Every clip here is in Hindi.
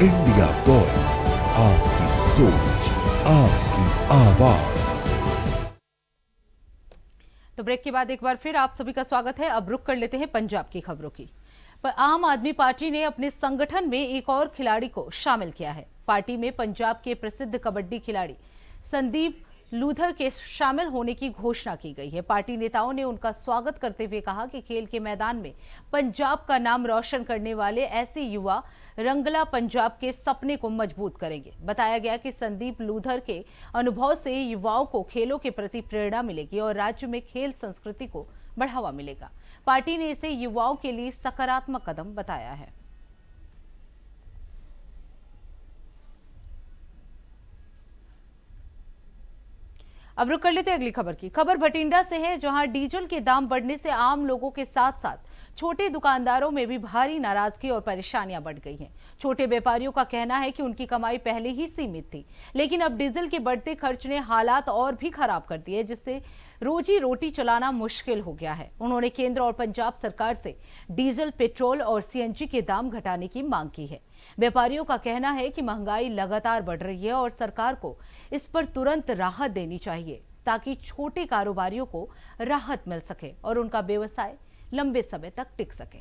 इंडिया वॉइस, आपकी सोच, आपकी आवाज। तो ब्रेक के बाद एक बार फिर आप सभी का स्वागत है। अब रुक कर लेते हैं पंजाब की खबरों की। पर आम आदमी पार्टी ने अपने संगठन में एक और खिलाड़ी को शामिल किया है। पार्टी में पंजाब के प्रसिद्ध कबड्डी खिलाड़ी संदीप लूथर के शामिल होने की घोषणा की गई है। पार्टी नेताओं ने उनका स्वागत करते हुए कहा कि खेल के मैदान में पंजाब का नाम रोशन करने वाले ऐसे युवा रंगला पंजाब के सपने को मजबूत करेंगे। बताया गया कि संदीप लूथर के अनुभव से युवाओं को खेलों के प्रति प्रेरणा मिलेगी और राज्य में खेल संस्कृति को बढ़ावा मिलेगा। पार्टी ने इसे युवाओं के लिए सकारात्मक कदम बताया है। अब रुक कर लेते हैं अगली खबर की। खबर भटिंडा से है, जहां डीजल के दाम बढ़ने से आम लोगों के साथ साथ छोटे दुकानदारों में भी भारी नाराजगी और परेशानियां बढ़ गई हैं। छोटे व्यापारियों का कहना है कि उनकी कमाई पहले ही सीमित थी, लेकिन अब डीजल के बढ़ते खर्च ने हालात और भी खराब कर दिए, जिससे रोजी रोटी चलाना मुश्किल हो गया है। उन्होंने केंद्र और पंजाब सरकार से डीजल, पेट्रोल और सीएनजी के दाम घटाने की मांग की है। व्यापारियों का कहना है कि महंगाई लगातार बढ़ रही है और सरकार को इस पर तुरंत राहत देनी चाहिए, ताकि छोटे कारोबारियों को राहत मिल सके और उनका व्यवसाय लंबे समय तक टिक सके।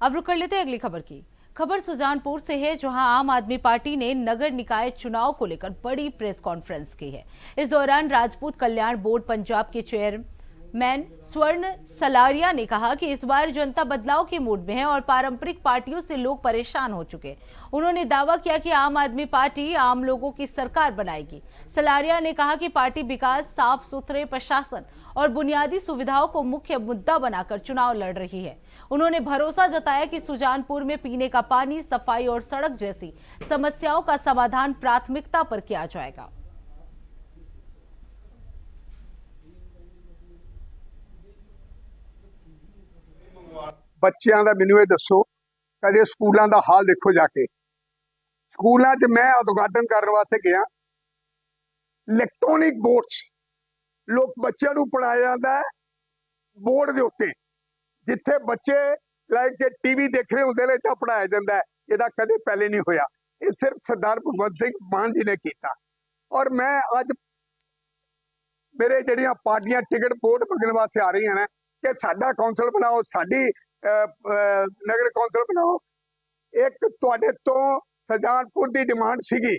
अब रुक कर लेते हैं अगली खबर की। खबर सुजानपुर से है, जहां आम आदमी पार्टी ने नगर निकाय चुनाव को लेकर बड़ी प्रेस कॉन्फ्रेंस की है। इस दौरान राजपूत कल्याण बोर्ड पंजाब के चेयरमैन स्वर्ण सलारिया ने कहा कि इस बार जनता बदलाव के मूड में है और पारंपरिक पार्टियों से लोग परेशान हो चुके। उन्होंने दावा किया कि आम आदमी पार्टी आम लोगों की सरकार बनाएगी। सलारिया ने कहा कि पार्टी विकास, साफ सुथरे प्रशासन और बुनियादी सुविधाओं को मुख्य मुद्दा बनाकर चुनाव लड़ रही है। उन्होंने भरोसा जताया कि सुजानपुर में पीने का पानी, सफाई और सड़क जैसी समस्याओं का समाधान प्राथमिकता पर किया जाएगा। बच्चों का मैनू ये दसो, कदे स्कूलों का हाल देखो जाके। स्कूलों च मैं उद्घाटन करने वास्ते गया, इलैक्ट्रॉनिक बोर्ड्स लोग बच्चों को पढ़ाया जाता है बोर्ड के उत्ते, जिथे बच्चे लाइक के टीवी देख रहे होंगे तो पढ़ाया जाता है। यदा कदे पहले नहीं होया, ये सिर्फ सरदार भगवंत सिंह मान जी ने किया। और मैं अज मेरे जड़ियां पार्टियां टिकट बोर्ड मंगने वास्ते आ रही हैं कि साडा कौंसल बनाओ, साडी नगर कौंसल बनाओ। एक तुहाडे तो सुजानपुर की डिमांड सीगी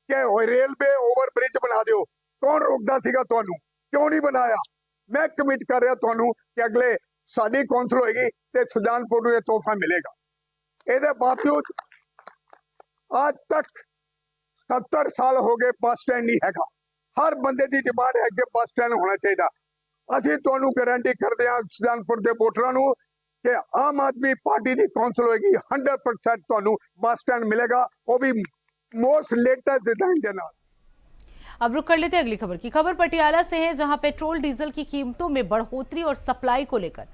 कि रेलवे ओवर ब्रिज बना दिओ, कौन रोकदा सीगा तुहानू, क्यों नहीं बनाया? मैं कमिट कर रहा तुहानू कि अगले साडी कौंसल होएगी ते सुजानपुर नूं ये तोहफा मिलेगा। इहदे बावजूद आज तक 70 साल हो गए बस स्टैंड नहीं हैगा। हर बंदे की डिमांड है कि बस स्टैंड होना चाहिए। असीं तुहानू गारंटी करते हैं सुजानपुर के वोटरां नूं कि आम आदमी पार्टी की कौंसल होएगी, 100% तुहानू बस स्टैंड मिलेगा, वो भी मोस्ट लेटेस्ट डिजाइन के नाल। अब रुक कर लेते हैं अगली खबर की। खबर पटियाला से है, जहां पेट्रोल डीजल की कीमतों में बढ़ोतरी और सप्लाई को लेकर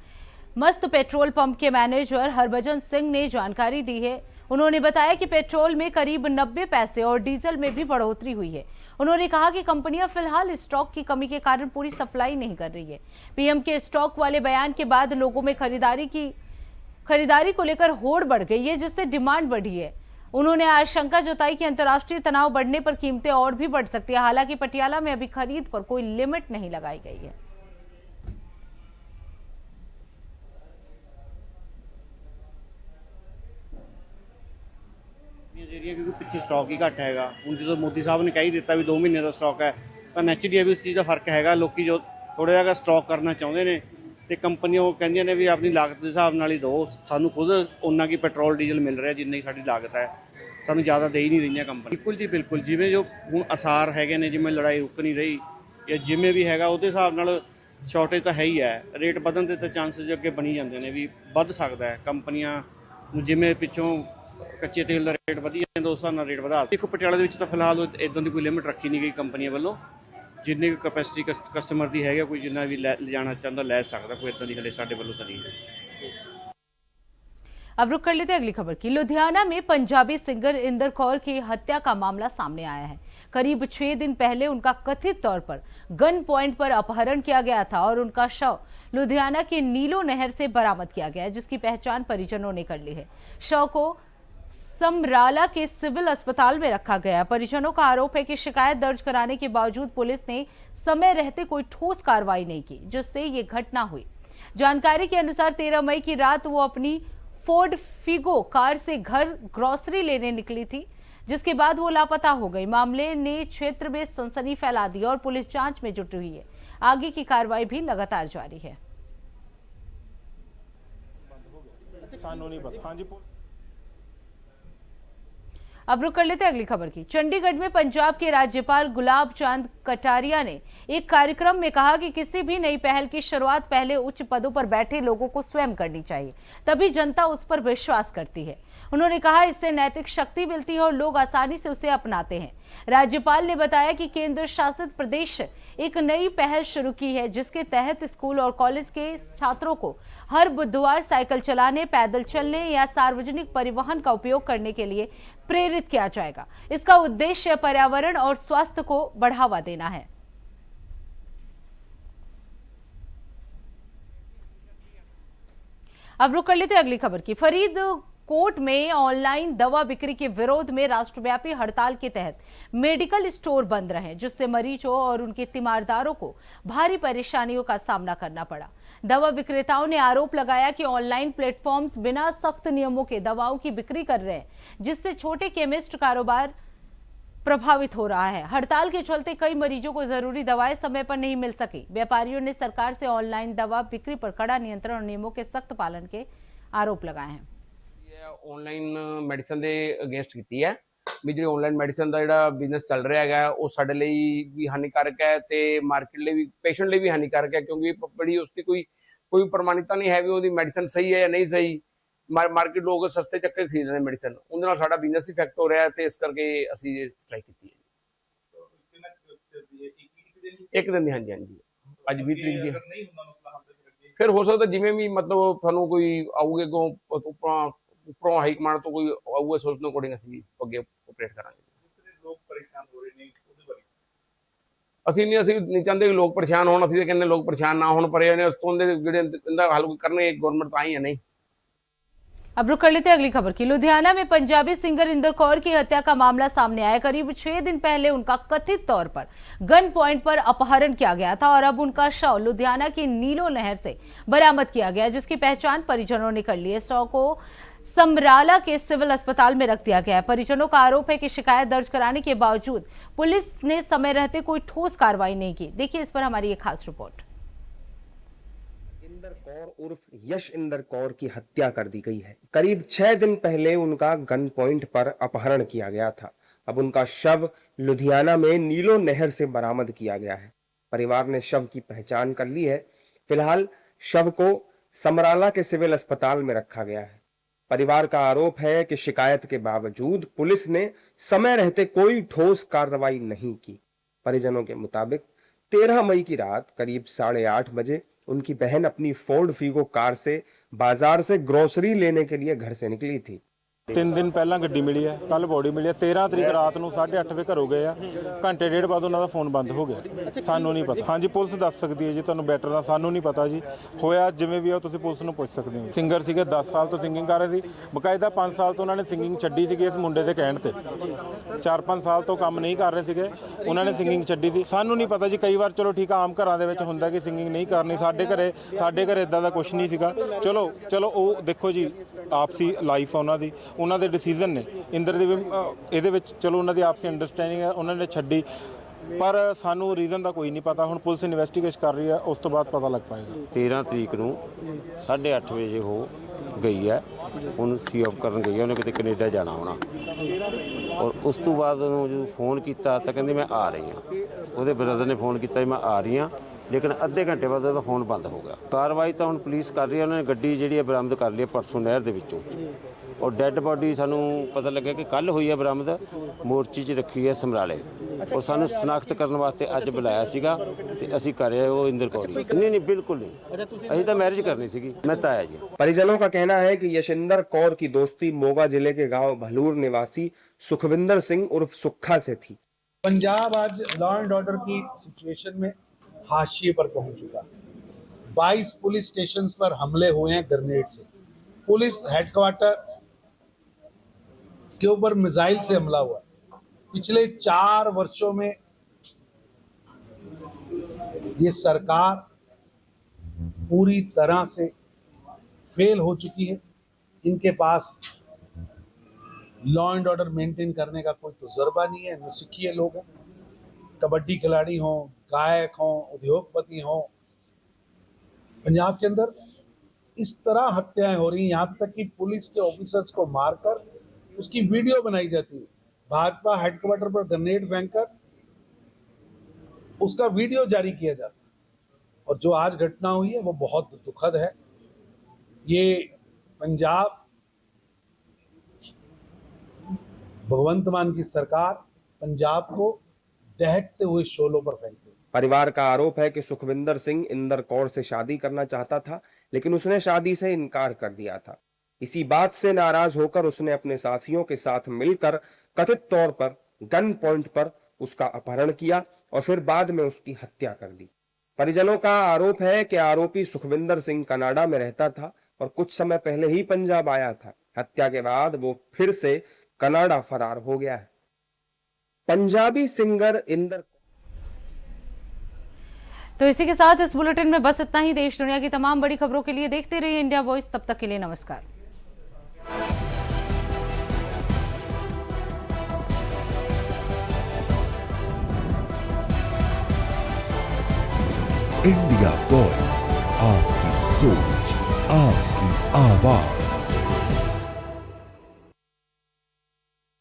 मस्त पेट्रोल पंप के मैनेजर हरभजन सिंह ने जानकारी दी है। उन्होंने बताया कि पेट्रोल में करीब 90 पैसे और डीजल में भी बढ़ोतरी हुई है। उन्होंने कहा कि कंपनियां फिलहाल स्टॉक की कमी के कारण पूरी सप्लाई नहीं कर रही है। पीएम के स्टॉक वाले बयान के बाद लोगों में खरीदारी को लेकर होड़ बढ़ गई है, जिससे डिमांड बढ़ी है। उन्होंने आशंका जताई कि अंतर्राष्ट्रीय तनाव बढ़ने पर कीमतें और भी बढ़ सकती है। हालांकि पटियाला में अभी खरीद पर कोई लिमिट नहीं लगाई गई है। क्योंकि पिछले स्टॉक ही घट हैगा। ਹੁਣ ਜਦੋਂ ਮੋਦੀ ਸਾਹਿਬ ਨੇ ਕਹਿ ਹੀ ਦਿੱਤਾ ਵੀ 2 ਮਹੀਨੇ ਦਾ ਸਟਾਕ ਹੈ, ਤਾਂ ਨੈਚੁਰਲੀ ਵੀ ਇਸ ਚੀਜ਼ ਦਾ ਫਰਕ ਹੈਗਾ। ਲੋਕੀ ਜੋ ਥੋੜਾ ਜਿਹਾ ਸਟਾਕ ਕਰਨਾ ਚਾਹੁੰਦੇ ਨੇ ਤੇ ਕੰਪਨੀਆਂ ਉਹ ਕਹਿੰਦੀਆਂ ਨੇ ਵੀ ਆਪਣੀ ਲਾਗਤ ਦੇ ਹਿਸਾਬ ਨਾਲ ਹੀ ਦਿਓ। ਸਾਨੂੰ ਖੁਦ ਉਹਨਾਂ ਕੀ ਪੈਟਰੋਲ ਡੀਜ਼ਲ ਮਿਲ ਰਿਹਾ ਜਿੰਨੀ ਸਾਡੀ ਲਾਗਤ ਹੈ, ਸਾਨੂੰ ਜ਼ਿਆਦਾ ਦੇ ਹੀ ਨਹੀਂ ਰਹੀਆਂ ਕੰਪਨੀ। ਬਿਲਕੁਲ ਜੀ ਬਿਲकुल, ਜਿਵੇਂ ਜੋ ਹੁਣ ਅਸਾਰ ਹੈਗੇ ਨੇ, ਜਿਵੇਂ ਲੜਾਈ ਰੁਕ ਨਹੀਂ ਰਹੀ ਜਾਂ ਜਿਵੇਂ ਵੀ ਹੈਗਾ ਉਹਦੇ ਹਿਸਾਬ ਨਾਲ ਸ਼ਾਰਟੇਜ ਤਾਂ ਹੈ ਹੀ ਹੈ। ਰੇਟ ਵਧਣ ਦੇ ਤਾਂ ਚਾਂਸਸ ਅੱਗੇ ਬਣੀ ਜਾਂਦੇ ਨੇ ਵੀ ਵੱਧ ਸਕਦਾ ਹੈ। ਕੰਪਨੀਆਂ ਨੂੰ ਜਿਵੇਂ ਪਿੱਛੋਂ ਕੱਚੇ ਤੇਲ ਦਾ ਰੇਟ ਵਧੀ ਜਾਂਦਾ ਉਸ ਹਿਸਾਬ ਨਾਲ ਰੇਟ ਵਧਾ। ਦੇਖੋ ਪਟਿਆਲਾ ਦੇ ਵਿੱਚ ਤਾਂ ਫਿਲਹਾਲ ਇੱਦਾਂ ਦੀ ਕੋਈ ਲਿਮਿਟ ਰੱਖੀ ਨਹੀਂ ਗਈ ਕੰਪਨੀਆਂ ਵੱਲੋਂ। ਜਿੰਨੀ ਕਪੈਸਿਟੀ ਕਸਟਮਰ ਦੀ ਹੈਗਾ, ਕੋਈ ਜਿੰਨਾ ਵੀ ਲਿਜਾਣਾ ਚਾਹੁੰਦਾ ਲੈ ਸਕਦਾ, ਕੋਈ ਇੱਦਾਂ ਦੀ ਹਲੇ ਸਾਡੇ ਵੱਲੋਂ ਤਾਂ ਨਹੀਂ ਹੈ। अब रुक कर लेते हैं अगली खबर की। लुधियाना में पंजाबी सिंगर इंदर कौर की हत्या का मामला सामने आया है। करीब 6 दिन पहले उनका कथित तौर पर गन पॉइंट पर अपहरण किया गया था और उनका शव लुधियाना के नीलो नहर से बरामद किया गया है, जिसकी पहचान परिजनों ने कर ली है। शव को समराला के सिविल अस्पताल में रखा गया। परिजनों का आरोप है कि शिकायत दर्ज कराने के बावजूद पुलिस ने समय रहते कोई ठोस कार्रवाई नहीं की, जिससे ये घटना हुई। जानकारी के अनुसार 13 मई की रात वो अपनी फोर्ड फिगो कार से घर ग्रोसरी लेने निकली थी, जिसके बाद वो लापता हो गई। मामले ने क्षेत्र में सनसनी फैला दी और पुलिस जांच में जुटी हुई है। आगे की कार्रवाई भी लगातार जारी है। अब रुक कर लेते हैं अगली खबर की। चंडीगढ़ में पंजाब के राज्यपाल गुलाब चंद कटारिया ने एक कार्यक्रम में कहा कि किसी भी नई पहल की शुरुआत पहले उच्च पदों पर बैठे लोगों को स्वयं करनी चाहिए, तभी जनता उस पर विश्वास करती है। उन्होंने कहा इससे नैतिक शक्ति मिलती है और लोग आसानी से उसे अपनाते हैं। राज्यपाल ने बताया कि केंद्र शासित प्रदेश एक नई पहल शुरू की है, जिसके तहत स्कूल और कॉलेज के छात्रों को हर बुधवार साइकिल चलाने, पैदल चलने या सार्वजनिक परिवहन का उपयोग करने के लिए प्रेरित किया जाएगा। इसका उद्देश्य पर्यावरण और स्वास्थ्य को बढ़ावा देना है। अब रुक कर लेते अगली खबर की। फरीदकोट में ऑनलाइन दवा बिक्री के विरोध में राष्ट्रव्यापी हड़ताल के तहत मेडिकल स्टोर बंद रहे, जिससे मरीजों और उनके तीमारदारों को भारी परेशानियों का सामना करना पड़ा। दवा विक्रेताओं ने आरोप लगाया कि ऑनलाइन प्लेटफॉर्म्स बिना सख्त नियमों के दवाओं की बिक्री कर रहे हैं, जिससे छोटे केमिस्ट कारोबार प्रभावित हो रहा है। हड़ताल के चलते कई मरीजों को जरूरी दवाएं समय पर नहीं मिल सकी। व्यापारियों ने सरकार से ऑनलाइन दवा बिक्री पर कड़ा नियंत्रण और नियमों के सख्त पालन के आरोप लगाए हैं। ऑनलाइन ਮੈਡੀਸਨ ਦੇ ਅਗੇਂਸਟ ਕੀਤੀ ਹੈ ਵੀ ਜਿਹੜੀ ਆਨਲਾਈਨ ਮੈਡੀਸਨ ਦਾ ਜਿਹੜਾ ਬਿਜ਼ਨਸ ਚੱਲ ਰਿਹਾ ਹੈਗਾ ਉਹ ਸਾਡੇ ਲਈ ਵੀ ਹਾਨੀਕਾਰਕ ਹੈ ਤੇ ਮਾਰਕੀਟ ਲਈ ਵੀ, ਪੇਸ਼ੈਂਟ ਲਈ ਵੀ ਹਾਨੀਕਾਰਕ ਹੈ, ਕਿਉਂਕਿ ਬੜੀ ਉਸਦੀ ਕੋਈ ਪ੍ਰਮਾਣਿਕਤਾ ਨਹੀਂ ਹੈ ਵੀ ਉਹਦੀ ਮੈਡੀਸਨ ਸਹੀ ਹੈ ਜਾਂ ਨਹੀਂ ਸਹੀ। ਮਾਰਕੀਟ ਲੋਕ ਸਸਤੇ ਚੱਕੇ ਖਰੀਦ ਰਹੇ ਮੈਡੀਸਨ, ਉਹਦੇ ਨਾਲ ਸਾਡਾ ਬਿਜ਼ਨਸ ਇਫੈਕਟ ਹੋ ਰਿਹਾ ਤੇ ਇਸ ਕਰਕੇ ਅਸੀਂ ਇਹ ਸਟ੍ਰਾਈਕ ਕੀਤੀ ਹੈ। ਇੱਕ ਦਿਨ ਦੀ, ਹਾਂਜੀ ਹਾਂਜੀ, ਅੱਜ 20 ਤਰੀਕ ਦੀ। ਫਿਰ ਹੋ ਸਕਦਾ ਜਿਵੇਂ ਵੀ ਮਤਲਬ ਤੁਹਾਨੂੰ ਕੋਈ ਆਊਗੇ ਅੱਗੋਂ ਉੱਪਰੋਂ ਹਾਈ ਕਮਾਂਡ ਤੋਂ ਕੋਈ ਆਊਗਾ, ਸੋਚ ਨੂੰ ਅਕੋਰਡਿੰਗ ਅਸੀਂ ਅੱਗੇ ਆਪਰੇਟ ਕਰਾਂਗੇ। ਲੋਕ ਪਰੇਸ਼ਾਨ ਹੋ ਰਹੇ ਨੇ ਉਹਦੇ ਬਾਰੇ ਅਸੀਂ ਨਹੀਂ ਚਾਹੁੰਦੇ ਕਿ ਲੋਕ ਪਰੇਸ਼ਾਨ ਹੋਣ, ਅਸੀਂ ਤਾਂ ਕਹਿੰਦੇ ਲੋਕ ਪਰੇਸ਼ਾਨ ਨਾ ਹੋਣ, ਪਰ ਇਹਨੇ ਉਸ ਤੋਂ ਦੇ ਜਿਹੜੇ ਇਹਦਾ ਹੱਲ ਕਰਨੇ ਗਵਰਨਮੈਂਟ ਤਾਂ ਹੀ ਹੈ ਨਹੀਂ। अब रुक कर लेते हैं अगली खबर की। लुधियाना में पंजाबी सिंगर इंदर कौर की हत्या का मामला सामने आया। करीब 6 दिन पहले उनका कथित तौर पर गन पॉइंट पर अपहरण किया गया था और अब उनका शव लुधियाना की नीलो नहर से बरामद किया गया, जिसकी पहचान परिजनों ने कर ली है। शव को समराला के सिविल अस्पताल में रख दिया गया है। परिजनों का आरोप है कि शिकायत दर्ज कराने के बावजूद पुलिस ने समय रहते कोई ठोस कार्रवाई नहीं की। देखिए इस पर हमारी एक खास रिपोर्ट। इंदर कौर उर्फ यश इंदर कौर की हत्या कर दी गई है। करीब 6 दिन पहले उनका गन पॉइंट पर अपहरण किया गया था। अब उनका शव लुधियाना में नीलो नहर से बरामद किया गया है। परिवार ने शव की पहचान कर ली है। फिलहाल शव को समराला के सिविल अस्पताल में रखा गया है। परिवार का आरोप है कि शिकायत के बावजूद पुलिस ने समय रहते कोई ठोस कार्रवाई नहीं की। परिजनों के मुताबिक 13 मई की रात करीब 8:30 बजे उनकी बहन अपनी फोर्ड फीगो कार से बाजार से ग्रोसरी लेने के लिए घर से निकली थी। 3 दिन ਪਹਿਲਾਂ ਗੱਡੀ ਮਿਲੀ ਹੈ, ਕੱਲ ਬੋਡੀ ਮਿਲੀ ਹੈ। 13 ਤਰੀਕ ਰਾਤ ਨੂੰ 8:30 ਵਜੇ ਘਰੋਂ ਗਏ ਆ, ਘੰਟੇ ਡੇਢ ਬਾਅਦ ਉਹਨਾਂ ਦਾ ਫੋਨ ਬੰਦ ਹੋ ਗਿਆ। ਸਾਨੂੰ ਨਹੀਂ ਪਤਾ। ਹਾਂਜੀ ਪੁਲਿਸ ਦੱਸ ਸਕਦੀ ਹੈ ਜੀ, ਤੁਹਾਨੂੰ ਬੈਟਰ ਦਾ, ਸਾਨੂੰ ਨਹੀਂ ਪਤਾ ਜੀ। ਹੋਇਆ ਜਿਵੇਂ ਵੀ ਆ ਤੁਸੀਂ ਪੁਲਿਸ ਨੂੰ ਪੁੱਛ ਸਕਦੇ ਹੋ। ਸਿੰਗਰ ਸੀਗੇ, 10 ਸਾਲ ਤੋਂ ਸਿੰਗਿੰਗ ਕਰ ਰਹੇ ਸੀ, ਬਕਾਇਦਾ 5 ਸਾਲ ਤੋਂ ਉਹਨਾਂ ਨੇ ਸਿੰਗਿੰਗ ਛੱਡੀ ਸੀਗੀ ਇਸ ਮੁੰਡੇ ਦੇ ਕਹਿਣ ਤੇ। 4-5 ਸਾਲ ਤੋਂ ਕੰਮ ਨਹੀਂ ਕਰ ਰਹੇ ਸੀਗੇ, ਉਹਨਾਂ ਨੇ ਸਿੰਗਿੰਗ ਛੱਡੀ ਸੀ। ਸਾਨੂੰ ਨਹੀਂ ਪਤਾ ਜੀ, ਕਈ ਵਾਰ ਚਲੋ ਠੀਕ ਆ, ਆਮ ਘਰਾਂ ਦੇ ਵਿੱਚ ਹੁੰਦਾ ਕਿ ਸਿੰਗਿੰਗ ਨਹੀਂ ਕਰਨੀ। ਸਾਡੇ ਘਰੇ ਇਦਾਂ ਦਾ ਕੁਝ ਨਹੀਂ ਸੀਗਾ। ਚਲੋ ਉਹ ਦੇਖੋ ਜੀ, ਆਪਸੀ ਲਾਈਫ ਆ ਉਹਨਾਂ ਦੇ ਡਿਸੀਜਨ ਨੇ। ਇੰਦਰ ਦੇ ਵੀ ਇਹਦੇ ਵਿੱਚ ਚਲੋ ਉਹਨਾਂ ਦੀ ਆਪਸੀ ਅੰਡਰਸਟੈਂਡਿੰਗ ਹੈ, ਉਹਨਾਂ ਨੇ ਛੱਡੀ, ਪਰ ਸਾਨੂੰ ਰੀਜ਼ਨ ਦਾ ਕੋਈ ਨਹੀਂ ਪਤਾ। ਹੁਣ ਪੁਲਿਸ ਇਨਵੈਸਟੀਗੇਸ਼ਨ ਕਰ ਰਹੀ ਹੈ, ਉਸ ਤੋਂ ਬਾਅਦ ਪਤਾ ਲੱਗ ਪਾਏਗਾ। 13 ਤਰੀਕ ਨੂੰ 8:30 ਵਜੇ ਉਹ ਗਈ ਹੈ, ਉਹਨੂੰ ਸੀ ਆਫ ਕਰਨ ਗਈ ਹੈ, ਉਹਨੇ ਕਿਤੇ ਕੈਨੇਡਾ ਜਾਣਾ ਹੋਣਾ। ਔਰ ਉਸ ਤੋਂ ਬਾਅਦ ਉਹਨੂੰ ਜਦੋਂ ਫੋਨ ਕੀਤਾ ਤਾਂ ਕਹਿੰਦੇ ਮੈਂ ਆ ਰਹੀ ਹਾਂ। ਉਹਦੇ ਬ੍ਰਦਰ ਨੇ ਫੋਨ ਕੀਤਾ ਮੈਂ ਆ ਰਹੀ ਹਾਂ, ਲੇਕਿਨ ਅੱਧੇ ਘੰਟੇ ਬਾਅਦ ਉਹਦਾ ਫੋਨ ਬੰਦ ਹੋ ਗਿਆ। ਕਾਰਵਾਈ ਤਾਂ ਹੁਣ ਪੁਲਿਸ ਕਰ ਰਹੀ ਹੈ। ਉਹਨਾਂ ਨੇ ਗੱਡੀ ਜਿਹੜੀ ਹੈ ਬਰਾਮਦ ਕਰ ਲਈ ਹੈ ਪਰਸੋਂ ਨਹਿਰ ਦੇ ਵਿੱਚੋਂ। ਔਰ ਡੈੱਡ ਬਾਡੀ ਸਾਨੂੰ ਪਤਾ ਲੱਗਿਆ ਕਿ ਕੱਲ੍ਹ ਹੋਈ ਹੈ ਬਰਾਮਦ, ਮੋਰਚੀ 'ਚ ਰੱਖੀ ਹੈ ਸਮਰਾਲੇ। ਔਰ ਸਾਨੂੰ ਸ਼ਨਾਖਤ ਕਰਨ ਵਾਸਤੇ ਅੱਜ ਬੁਲਾਇਆ ਸੀਗਾ ਤੇ ਅਸੀਂ ਕਰਿਆ ਉਹ इंदर कौर। नहीं बिल्कुल नहीं, ਅਸੀਂ ਤਾਂ मैरिज करनी ਸੀਗੀ। मैं तो आया जी। परिजनों का कहना है कि यशिंदर कौर की दोस्ती मोगा जिले के गांव भलूर निवासी सुखविंदर सिंह उर्फ सुक्खा से थी। पंजाब आज लॉ एंड ऑर्डर की सिचुएशन में हाशिए पर पहुंच चुका है। 22 पुलिस स्टेशन पर हमले हुए हैं ग्रेनेड से। पुलिस हेडक्वार्टर के ऊपर मिसाइल से हमला हुआ। पिछले 4 वर्षों में ये सरकार पूरी तरह से फेल हो चुकी है। इनके पास लॉ एंड ऑर्डर मेंटेन करने का कोई तजुर्बा नहीं है। नौसिखिए लोग हैं, कबड्डी खिलाड़ी हों, गायक हों, उद्योगपति हों। पंजाब के अंदर इस तरह हत्याएं हो रही हैं, यहाँ तक कि पुलिस के ऑफिसर्स को मारकर उसकी वीडियो बनाई जाती है। भाजपा हेडक्वार्टर पर ग्रेनेड फेंककर उसका वीडियो जारी किया जाता है। और जो आज घटना हुई है वो बहुत दुखद है। ये पंजाब भगवंत मान की सरकार पंजाब को दहकते हुए शोलों पर फेंकती है। परिवार का आरोप है कि सुखविंदर सिंह इंदर कौर से शादी करना चाहता था, लेकिन उसने शादी से इनकार कर दिया था। इसी बात से नाराज होकर उसने अपने साथियों के साथ मिलकर कथित तौर पर गन पॉइंट पर उसका अपहरण किया और फिर बाद में उसकी हत्या कर दी। परिजनों का आरोप है कि आरोपी सुखविंदर सिंह कनाडा में रहता था और कुछ समय पहले ही पंजाब आया था। हत्या के बाद वो फिर से कनाडा फरार हो गया है। पंजाबी सिंगर इंदर। तो इसी के साथ इस बुलेटिन में बस इतना ही। देश दुनिया की तमाम बड़ी खबरों के लिए देखते रहिए इंडिया वॉइस। तब तक के लिए नमस्कार। इंडिया वॉइस, आपकी सोच, आपकी आवाज।